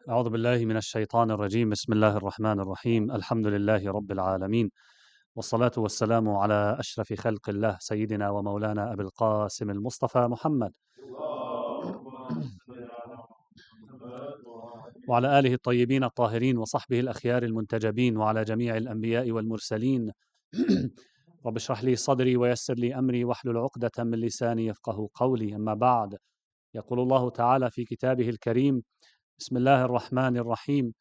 أعوذ بالله من الشيطان الرجيم بسم الله الرحمن الرحيم الحمد لله رب العالمين والصلاة والسلام على أشرف خلق الله سيدنا ومولانا أبي القاسم المصطفى محمد وعلى آله الطيبين الطاهرين وصحبه الأخيار المنتجبين وعلى جميع الأنبياء والمرسلين رب اشرح لي صدري ويسر لي أمري واحلل عقدة من لساني يفقه قولي. أما بعد، يقول الله تعالى في كتابه الكريم: بسم الله الرحمن الرحيم.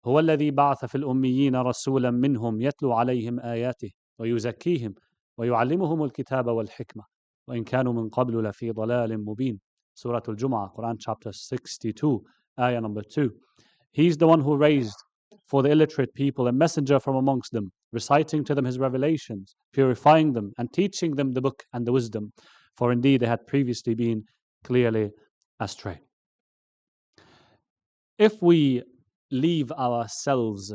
هو الذي بعث في الأميين رسولا منهم يتلو عليهم آياته ويزكيهم ويعلمهم الكتاب والحكمة وإن كانوا من قبل لفي ضلال مبين. Surah Al-Jumu'ah, Quran chapter 62, ayah number 2. He is the one who raised for the illiterate people a messenger from amongst them, reciting to them his revelations, purifying them, and teaching them the book and the wisdom, for indeed they had previously been clearly astray. If we leave ourselves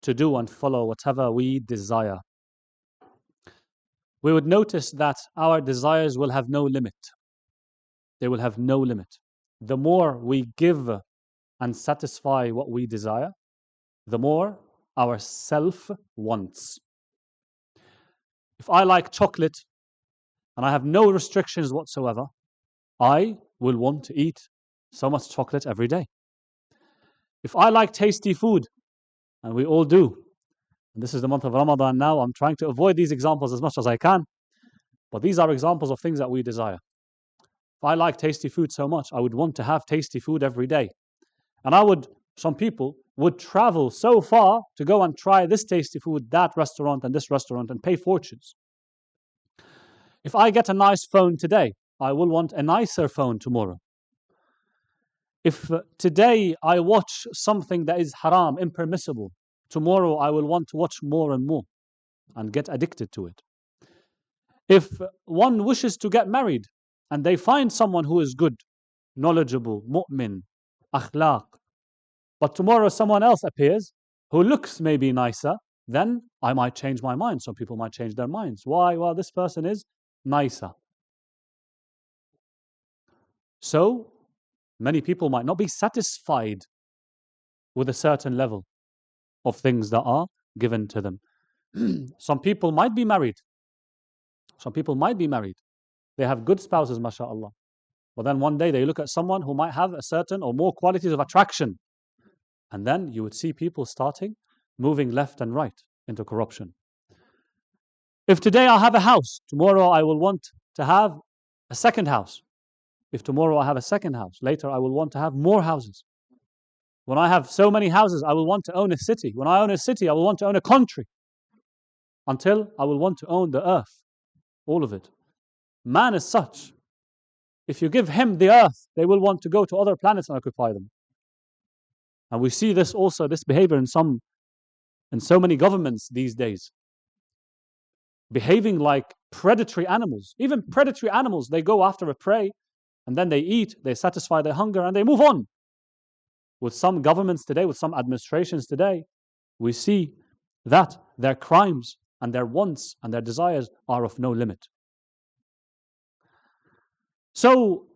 to do and follow whatever we desire, we would notice that our desires will have no limit. They will have no limit. The more we give and satisfy what we desire, the more our self wants. If I like chocolate and I have no restrictions whatsoever, I will want to eat so much chocolate every day. If I like tasty food, and we all do, and this is the month of Ramadan now, I'm trying to avoid these examples as much as I can, but these are examples of things that we desire. If I like tasty food so much, I would want to have tasty food every day. And some people would travel so far to go and try this tasty food, that restaurant and this restaurant, and pay fortunes. If I get a nice phone today, I will want a nicer phone tomorrow. If today I watch something that is haram, impermissible, tomorrow I will want to watch more and more and get addicted to it. If one wishes to get married and they find someone who is good, knowledgeable, mu'min, akhlaq, but tomorrow someone else appears who looks maybe nicer, then I might change my mind. Some people might change their minds. Why? Well, this person is nicer. So many people might not be satisfied with a certain level of things that are given to them. Some people might be married. They have good spouses, mashallah. But then one day they look at someone who might have a certain or more qualities of attraction. And then you would see people starting moving left and right into corruption. If today I have a house, tomorrow I will want to have a second house. If tomorrow I have a second house, later I will want to have more houses. When I have so many houses, I will want to own a city. When I own a city, I will want to own a country. Until I will want to own the earth. All of it. Man is such. If you give him the earth, they will want to go to other planets and occupy them. And we see this behavior in so many governments these days. Behaving like predatory animals. Even predatory animals, they go after a prey, and then they eat, they satisfy their hunger, and they move on. With some governments today, with some administrations today, we see that their crimes and their wants and their desires are of no limit. So,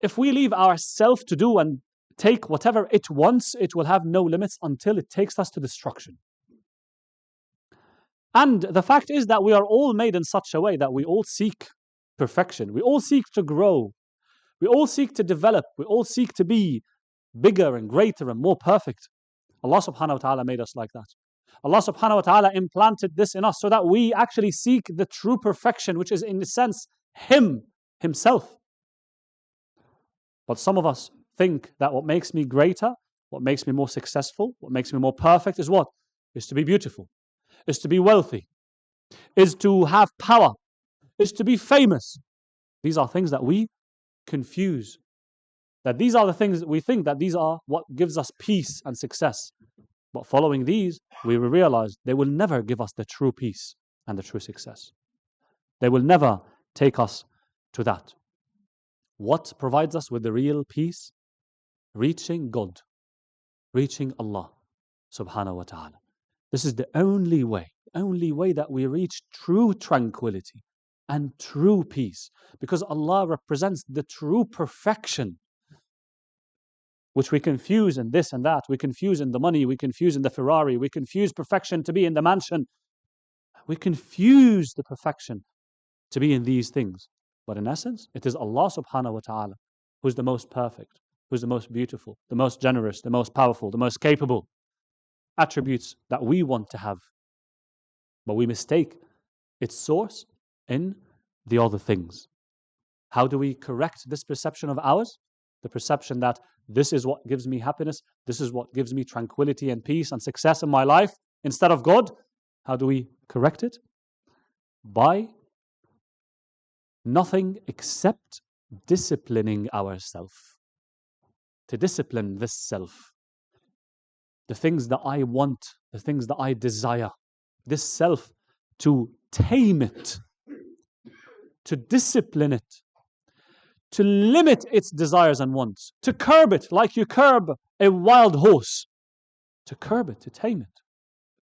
if we leave ourselves to do and take whatever it wants, it will have no limits until it takes us to destruction. And the fact is that we are all made in such a way that we all seek perfection. We all seek to grow. We all seek to develop. We all seek to be bigger and greater and more perfect. Allah subhanahu wa ta'ala made us like that. Allah subhanahu wa ta'ala implanted this in us so that we actually seek the true perfection, which is in a sense Himself. But some of us think that what makes me greater, what makes me more successful, what makes me more perfect is what? Is to be beautiful, is to be wealthy, is to have power, is to be famous. These are things that we confuse. That these are the things that we think that these are what gives us peace and success. But following these, we realize they will never give us the true peace and the true success. They will never take us to that. What provides us with the real peace? Reaching God, reaching Allah subhanahu wa ta'ala. This is the only way that we reach true tranquility and true peace, because Allah represents the true perfection which we confuse in this and that. We confuse in the money, we confuse in the Ferrari, we confuse perfection to be in the mansion. We confuse the perfection to be in these things. But in essence, it is Allah subhanahu wa ta'ala who's the most perfect, who's the most beautiful, the most generous, the most powerful, the most capable. Attributes that we want to have. But we mistake its source in the other things. How do we correct this perception of ours? The perception that this is what gives me happiness, this is what gives me tranquility and peace and success in my life, instead of God. How do we correct it? By nothing except disciplining ourselves. To discipline this self. The things that I want, the things that I desire. This self, to tame it. To discipline it. To limit its desires and wants. To curb it like you curb a wild horse. To curb it, to tame it.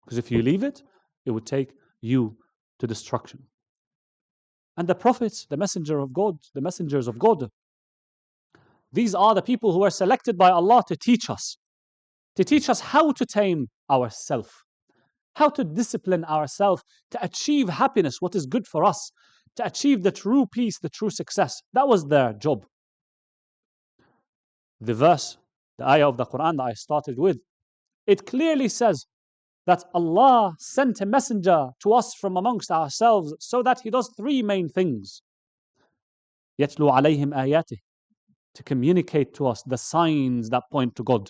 Because if you leave it, it would take you to destruction. And the prophets, the messengers of God, these are the people who are selected by Allah to teach us how to tame ourselves, how to discipline ourselves, to achieve happiness, what is good for us, to achieve the true peace, the true success. That was their job. The verse, the ayah of the Quran that I started with, it clearly says that Allah sent a messenger to us from amongst ourselves so that he does three main things. يَتْلُو عَلَيْهِمْ آيَاتِهِ, to communicate to us the signs that point to God.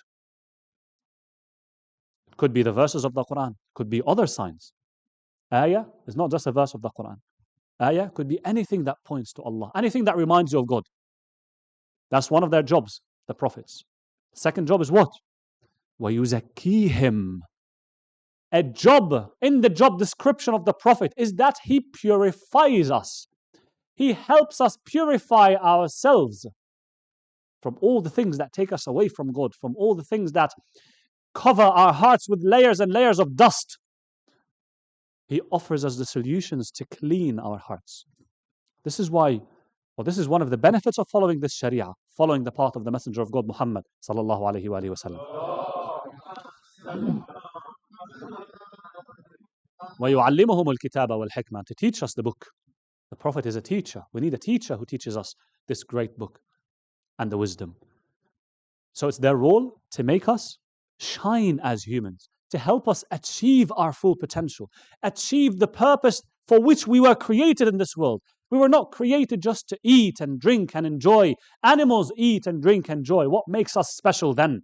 It could be the verses of the Quran, it could be other signs. Ayah is not just a verse of the Quran. Ayah could be anything that points to Allah, anything that reminds you of God. That's one of their jobs, the prophets. The second job is what? وَيُزَكِّيهِمْ. A job in the job description of the Prophet is that he purifies us. He helps us purify ourselves from all the things that take us away from God, from all the things that cover our hearts with layers and layers of dust. He offers us the solutions to clean our hearts. This is why, this is one of the benefits of following this Sharia, following the path of the Messenger of God, Muhammad sallallahu alaihi wasallam. وَيُعَلِّمُهُمُ الْكِتَابَ وَالْحِكْمَةِ, to teach us the book. The Prophet is a teacher. We need a teacher who teaches us this great book and the wisdom. So it's their role to make us shine as humans, to help us achieve our full potential, achieve the purpose for which we were created in this world. We were not created just to eat and drink and enjoy. Animals eat and drink and enjoy. What makes us special then?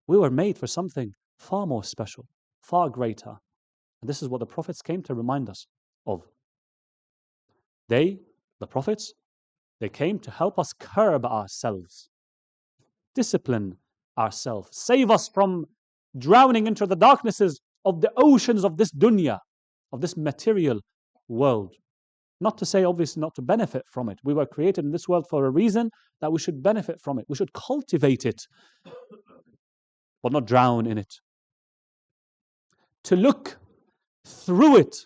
We were made for something far more special, far greater. And this is what the prophets came to remind us of. The prophets, they came to help us curb ourselves, discipline ourselves, save us from drowning into the darknesses of the oceans of this dunya, of this material world. Not to say, obviously, not to benefit from it. We were created in this world for a reason that we should benefit from it. We should cultivate it, but not drown in it. To look through it,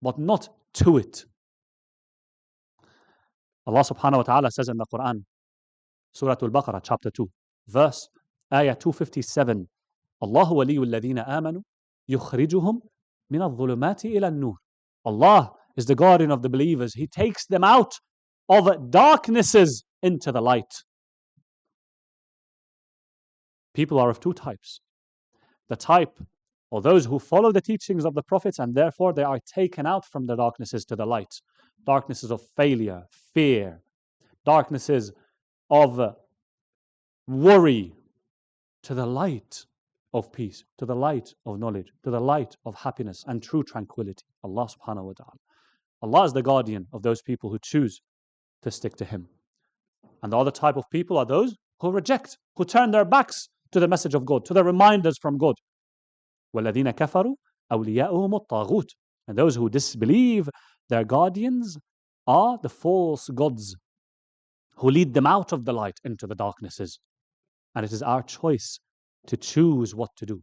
but not to it. Allah subhanahu wa ta'ala says in the Quran, Surah Al-Baqarah, chapter 2, verse, ayah 257, Allahu waliyyu alladhina amanu, yukhrijuhum min al-dhulumati ila an-nur. Allah is the guardian of the believers. He takes them out of darknesses into the light. People are of two types. The type, or those who follow the teachings of the prophets, and therefore they are taken out from the darknesses to the light. Darknesses of failure, fear, darknesses of worry, to the light of peace, to the light of knowledge, to the light of happiness and true tranquility. Allah subhanahu wa ta'ala. Allah is the guardian of those people who choose to stick to Him. And the other type of people are those who reject, who turn their backs to the message of God, to the reminders from God. وَالَّذِينَ كَفَرُوا أَوْلِيَاؤُهُمُ الطَّاغُوتُ. And those who disbelieve, their guardians are the false gods who lead them out of the light into the darknesses. And it is our choice to choose what to do.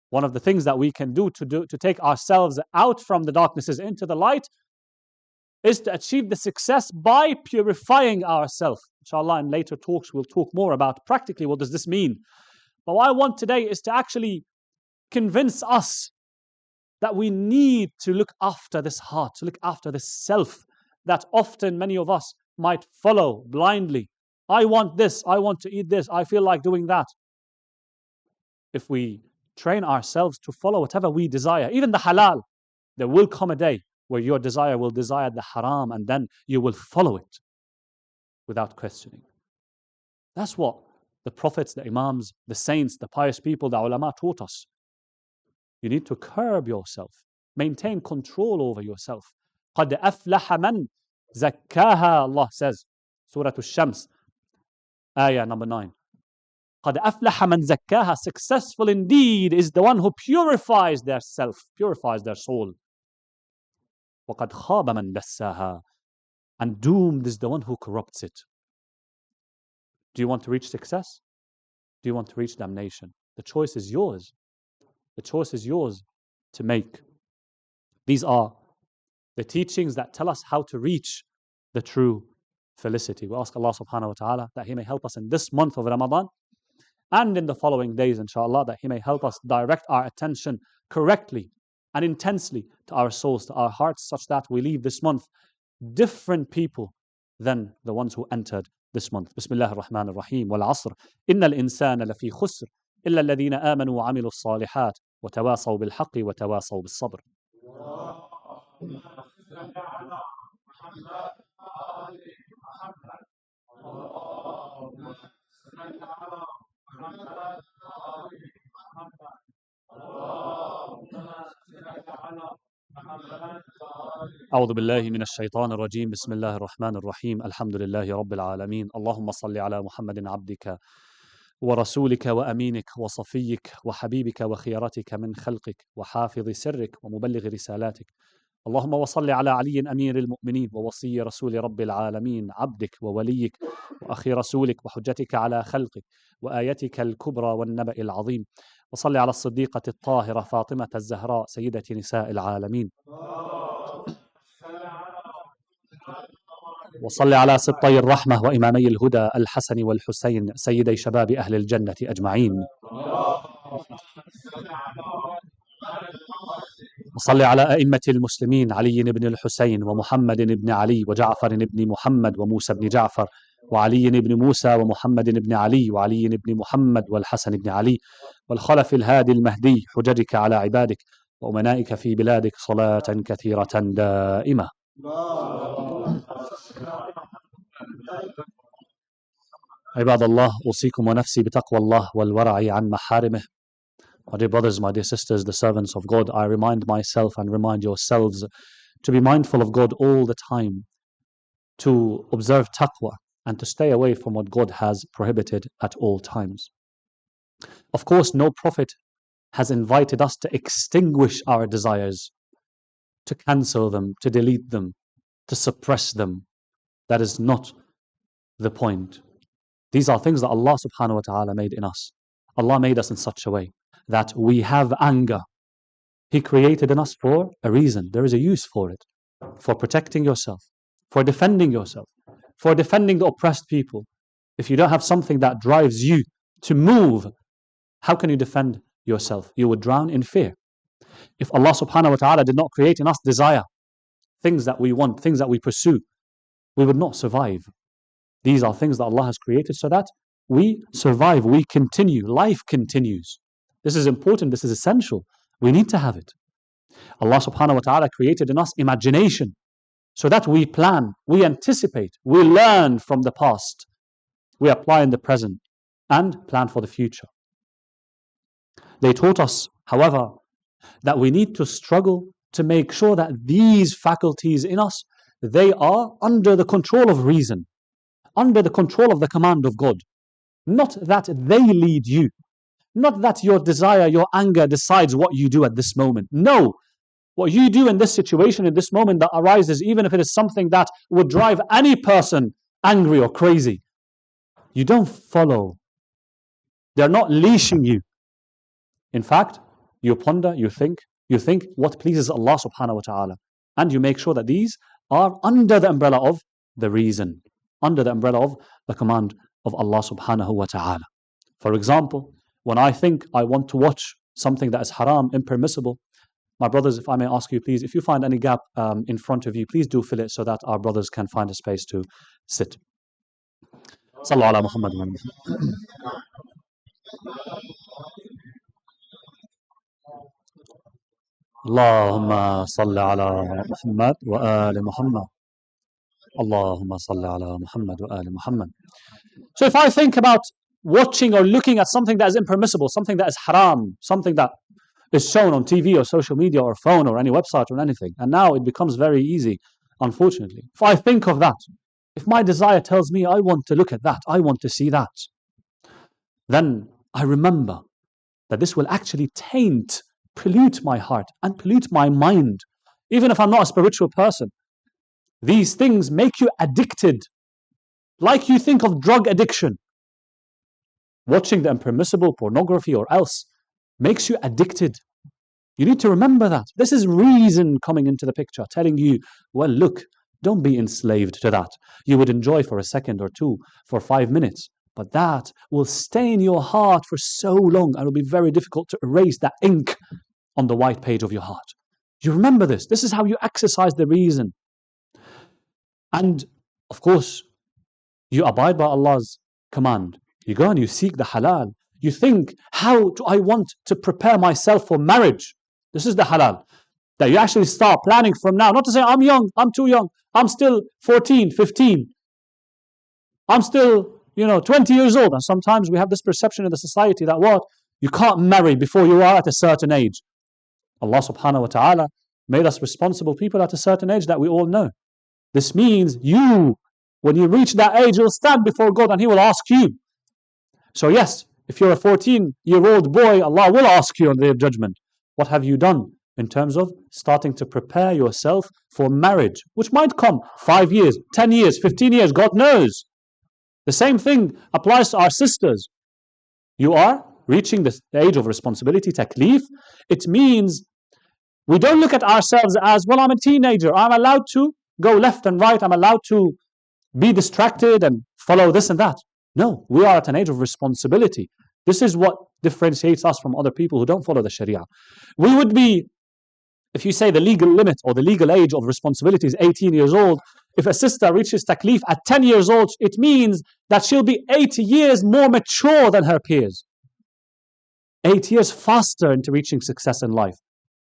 One of the things that we can do to take ourselves out from the darknesses into the light is to achieve the success by purifying ourselves. Inshallah, in later talks, we'll talk more about practically what does this mean. But what I want today is to actually convince us that we need to look after this heart, to look after this self that often many of us might follow blindly. I want this, I want to eat this, I feel like doing that. If we train ourselves to follow whatever we desire, even the halal, there will come a day where your desire will desire the haram, and then you will follow it without questioning. That's what the prophets, the imams, the saints, the pious people, the ulama taught us. You need to curb yourself, maintain control over yourself. قَدْ أَفْلَحَ مَنْ زَكَّاهَا, Allah says, Surah Al-Shams, ayah number 9. قَدْ أَفْلَحَ مَنْ زَكَّاهَا, successful indeed is the one who purifies their self, purifies their soul. وَقَدْ خَابَ مَنْ دَسَّاهَا, and doomed is the one who corrupts it. Do you want to reach success? Do you want to reach damnation? The choice is yours. The choice is yours to make. These are the teachings that tell us how to reach the true felicity. We ask Allah subhanahu wa ta'ala that He may help us in this month of Ramadan and in the following days, inshallah, that He may help us direct our attention correctly and intensely to our souls, to our hearts, such that we leave this month different people than the ones who entered this month. Bismillah ar-Rahman ar-Rahim. Wal asr. Inna al-insana lafi khusr. إلا الذين آمنوا وعملوا الصالحات وتواصوا بالحق وتواصوا بالصبر. أعوذ بالله من الشيطان الرجيم. بسم الله الرحمن الرحيم. الحمد لله رب العالمين. اللهم صل على محمد عبدك ورسولك وأمينك وصفيك وحبيبك وخيرتك من خلقك وحافظ سرك ومبلغ رسالاتك. اللهم وصل على علي أمير المؤمنين ووصي رسول رب العالمين، عبدك ووليك وأخي رسولك وحجتك على خلقك وآيتك الكبرى والنبأ العظيم. وصل على الصديقة الطاهرة فاطمة الزهراء سيدة نساء العالمين. وصل على سبطي الرحمة وإمامي الهدى الحسن والحسين سيدي شباب أهل الجنة أجمعين. وصل على أئمة المسلمين علي بن الحسين ومحمد بن علي وجعفر بن محمد وموسى بن جعفر وعلي بن موسى ومحمد بن علي وعلي بن محمد والحسن بن علي والخلف الهادي المهدي، حججك على عبادك وأمنائك في بلادك صلاة كثيرة دائمة. عباد الله، أوصيكم ونفسي بتقوى الله والورع عن محارمه. My dear brothers, my dear sisters, the servants of God, I remind myself and remind yourselves to be mindful of God all the time, to observe taqwa and to stay away from what God has prohibited at all times. Of course, no prophet has invited us to extinguish our desires, to cancel them, to delete them, to suppress them. That is not the point. These are things that Allah subhanahu wa ta'ala made in us. Allah made us in such a way that we have anger. He created in us for a reason. There is a use for it. For protecting yourself, for defending yourself, for defending the oppressed people. If you don't have something that drives you to move, how can you defend yourself? You would drown in fear. If Allah subhanahu wa ta'ala did not create in us desire, things that we want, things that we pursue, we would not survive. These are things that Allah has created so that we survive, we continue, life continues. This is important, this is essential. We need to have it. Allah subhanahu wa ta'ala created in us imagination so that we plan, we anticipate, we learn from the past, we apply in the present and plan for the future. They taught us, however, that we need to struggle to make sure that these faculties in us, they are under the control of reason, under the control of the command of God. Not that they lead you. Not that your desire, your anger decides what you do at this moment. No. What you do in this situation, in this moment that arises, even if it is something that would drive any person angry or crazy, you don't follow. They're not leashing you. In fact, you ponder, you think what pleases Allah subhanahu wa ta'ala. And you make sure that these are under the umbrella of the reason, under the umbrella of the command of Allah subhanahu wa ta'ala. For example, when I think I want to watch something that is haram, impermissible, my brothers, if I may ask you, please, if you find any gap in front of you, please do fill it so that our brothers can find a space to sit. Sallu ala Muhammad. Allahumma salli ala Muhammad wa ali Muhammad. Allahumma salli ala Muhammad wa ali Muhammad. So if I think about watching or looking at something that is impermissible, something that is haram, something that is shown on TV or social media or phone or any website or anything, and now it becomes very easy, unfortunately. If I think of that, if my desire tells me I want to look at that, I want to see that, then I remember that this will actually taint, pollute my heart and pollute my mind. Even if I'm not a spiritual person, these things make you addicted, like you think of drug addiction. Watching the impermissible pornography or else makes you addicted. You need to remember that. This is reason coming into the picture, telling you, well, look, don't be enslaved to that. You would enjoy for a second or two, for 5 minutes, but that will stay in your heart for so long, and it will be very difficult to erase that ink on the white page of your heart. You remember this. This is how you exercise the reason. And, of course, you abide by Allah's command. You go and you seek the halal. You think, how do I want to prepare myself for marriage? This is the halal. That you actually start planning from now. Not to say, I'm young, I'm too young, I'm still 14, 15. I'm still, 20 years old. And sometimes we have this perception in the society that what? You can't marry before you are at a certain age. Allah subhanahu wa ta'ala made us responsible people at a certain age that we all know. This means you, when you reach that age, you'll stand before God and He will ask you. So yes, if you're a 14-year-old boy, Allah will ask you on the Day of Judgment, what have you done in terms of starting to prepare yourself for marriage, which might come 5 years, 10 years, 15 years, God knows. The same thing applies to our sisters. You are reaching the age of responsibility, taklif. It means we don't look at ourselves as, well, I'm a teenager, I'm allowed to go left and right, I'm allowed to be distracted and follow this and that. No, we are at an age of responsibility. This is what differentiates us from other people who don't follow the Sharia. We would be, if you say the legal limit or the legal age of responsibility is 18 years old, if a sister reaches taklif at 10 years old, it means that she'll be 8 years more mature than her peers. 8 years faster into reaching success in life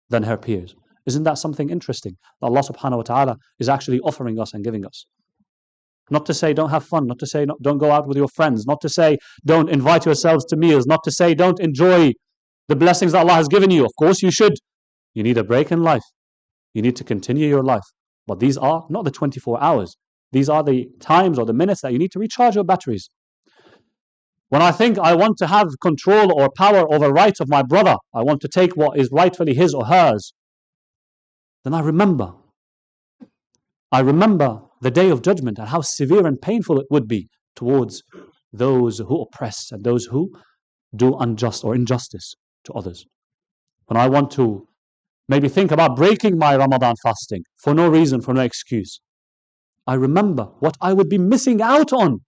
than her peers. Isn't that something interesting that Allah subhanahu wa ta'ala is actually offering us and giving us? Not to say don't have fun, not to say don't go out with your friends, not to say don't invite yourselves to meals, not to say don't enjoy the blessings that Allah has given you. Of course you should. You need a break in life. You need to continue your life. But these are not the 24 hours. These are the times or the minutes that you need to recharge your batteries. When I think I want to have control or power over rights of my brother, I want to take what is rightfully his or hers, then I remember the Day of Judgment and how severe and painful it would be towards those who oppress and those who do unjust or injustice to others. When I want to maybe think about breaking my Ramadan fasting for no reason, for no excuse, I remember what I would be missing out on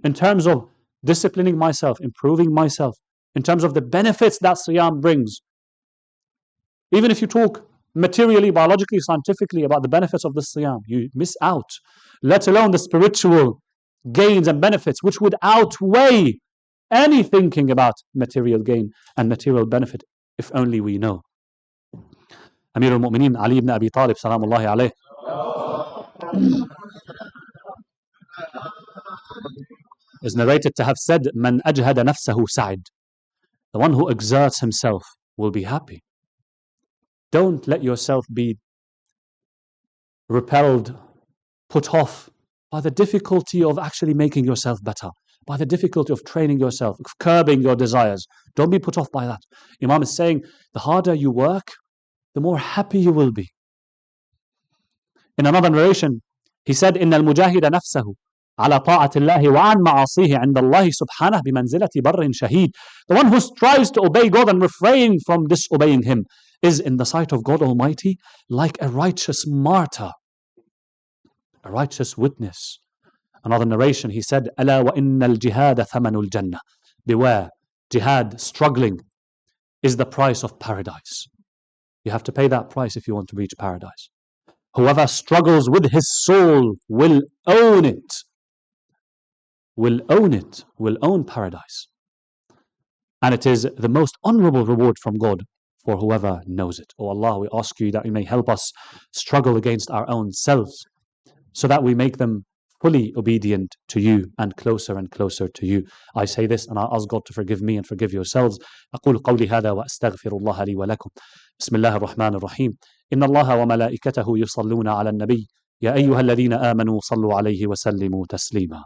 in terms of disciplining myself, improving myself, in terms of the benefits that Siyam brings. Even if you talk materially, biologically, scientifically about the benefits of the Siyam, you miss out, let alone the spiritual gains and benefits which would outweigh any thinking about material gain and material benefit, if only we know. Amir al-Mu'mineen Ali ibn Abi Talib salamullahi alayh is narrated to have said, Man ajhada nafsahu sa'id. The one who exerts himself will be happy. Don't let yourself be repelled, put off by the difficulty of actually making yourself better, by the difficulty of training yourself, of curbing your desires. Don't be put off by that. Imam is saying, the harder you work, the more happy you will be. In another narration, he said, إن المجاهد نفسه على طاعة الله وعن معاصيه عند الله سبحانه بمنزلة بر شهيد. The one who strives to obey God and refrain from disobeying Him is in the sight of God Almighty like a righteous martyr. a righteous witness. Another narration, he said, أَلَا وَإِنَّ الْجِهَادَ ثَمَنُ الْجَنَّةِ. Beware, jihad, struggling, is the price of paradise. You have to pay that price if you want to reach paradise. Whoever struggles with his soul will own it. Will own it. Will own paradise. And it is the most honorable reward from God for whoever knows it. Oh Allah, we ask you that you may help us struggle against our own selves, so that we make them fully obedient to you and closer to you. I say this and I ask God to forgive me and forgive yourselves. أقول قولي هذا وأستغفر الله لي ولكم. بسم الله الرحمن الرحيم. إن الله وملائكته يصلون على النبي يا أيها الذين آمنوا صلوا عليه وسلموا تسليما.